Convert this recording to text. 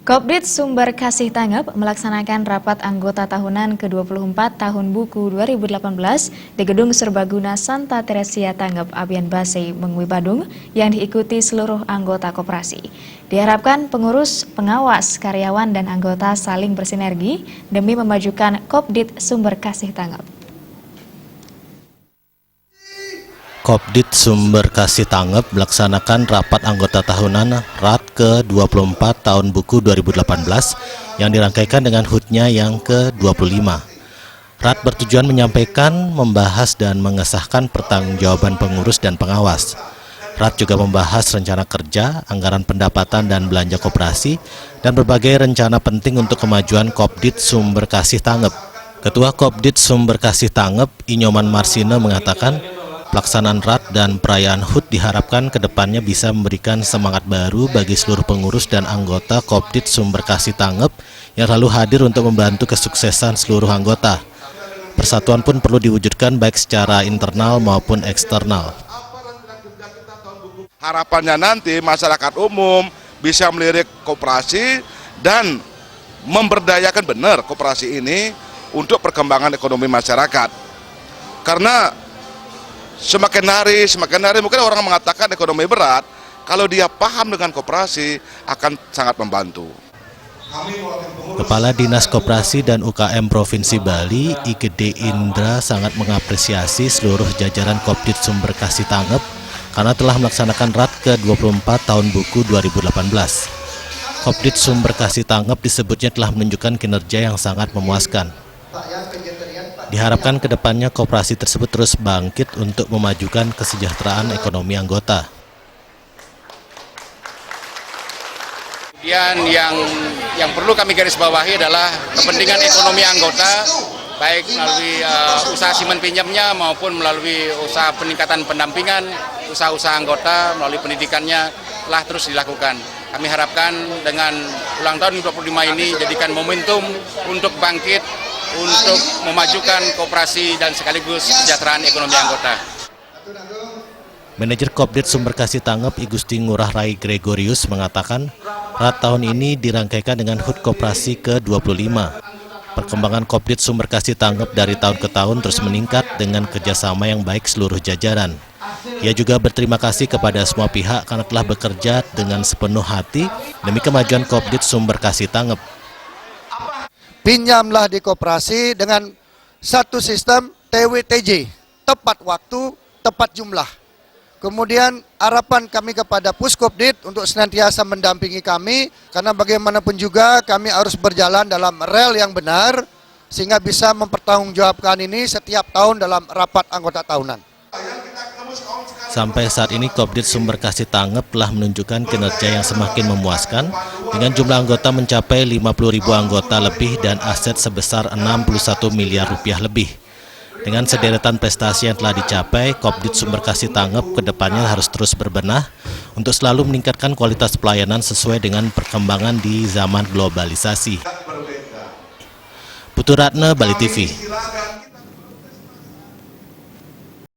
Kopdit Sumber Kasih Tanggap melaksanakan rapat anggota tahunan ke-24 tahun buku 2018 di Gedung Serbaguna Santa Teresia Tanggap Abian Basei, Mengwi, Badung yang diikuti seluruh anggota koperasi. Diharapkan pengurus, pengawas, karyawan dan anggota saling bersinergi demi memajukan Kopdit Sumber Kasih Tanggap. Kopdit Sumber Kasih Tanggap melaksanakan rapat anggota tahunan RAT ke-24 tahun buku 2018 yang dirangkaikan dengan HUT-nya yang ke-25. RAT bertujuan menyampaikan, membahas dan mengesahkan pertanggungjawaban pengurus dan pengawas. RAT juga membahas rencana kerja, anggaran pendapatan dan belanja koperasi, dan berbagai rencana penting untuk kemajuan Kopdit Sumber Kasih Tanggap. Ketua Kopdit Sumber Kasih Tanggap, Inyoman Marsine, mengatakan, pelaksanaan RAT dan perayaan HUT diharapkan ke depannya bisa memberikan semangat baru bagi seluruh pengurus dan anggota Kopdit Sumber Kasih Tanggap yang selalu hadir untuk membantu kesuksesan seluruh anggota. Persatuan pun perlu diwujudkan baik secara internal maupun eksternal. Harapannya nanti masyarakat umum bisa melirik koperasi dan memberdayakan benar koperasi ini untuk perkembangan ekonomi masyarakat. Karena semakin hari mungkin orang mengatakan ekonomi berat, kalau dia paham dengan koperasi akan sangat membantu. Kepala Dinas Koperasi dan UKM Provinsi Bali, Igede Indra, sangat mengapresiasi seluruh jajaran Kopdit Sumber Kasih Tanggap karena telah melaksanakan RAT ke-24 tahun buku 2018. Kopdit Sumber Kasih Tanggap disebutnya telah menunjukkan kinerja yang sangat memuaskan. Diharapkan ke depannya koperasi tersebut terus bangkit untuk memajukan kesejahteraan ekonomi anggota. Kemudian yang perlu kami garis bawahi adalah kepentingan ekonomi anggota, baik melalui usaha simpan pinjamnya maupun melalui usaha peningkatan pendampingan, usaha-usaha anggota melalui pendidikannya telah terus dilakukan. Kami harapkan dengan ulang tahun 25 ini jadikan momentum untuk bangkit, untuk memajukan koperasi dan sekaligus kesejahteraan ekonomi anggota. Manajer Kopdit Sumber Kasih Tanggap Igusti Ngurah Rai Gregorius mengatakan, RAT tahun ini dirangkaikan dengan HUT Koperasi ke-25. Perkembangan Kopdit Sumber Kasih Tanggap dari tahun ke tahun terus meningkat dengan kerjasama yang baik seluruh jajaran. Ia juga berterima kasih kepada semua pihak karena telah bekerja dengan sepenuh hati demi kemajuan Kopdit Sumber Kasih Tanggap. Pinjamlah di koperasi dengan satu sistem TWTJ, tepat waktu, tepat jumlah. Kemudian harapan kami kepada Puskopdit untuk senantiasa mendampingi kami, karena bagaimanapun juga kami harus berjalan dalam rel yang benar, sehingga bisa mempertanggungjawabkan ini setiap tahun dalam rapat anggota tahunan. Sampai saat ini Kopdit Sumber Kasih Tanggap telah menunjukkan kinerja yang semakin memuaskan dengan jumlah anggota mencapai 50.000 anggota lebih dan aset sebesar 61 miliar rupiah lebih. Dengan sederetan prestasi yang telah dicapai, Kopdit Sumber Kasih Tanggap kedepannya harus terus berbenah untuk selalu meningkatkan kualitas pelayanan sesuai dengan perkembangan di zaman globalisasi. Putu Ratna, Bali TV.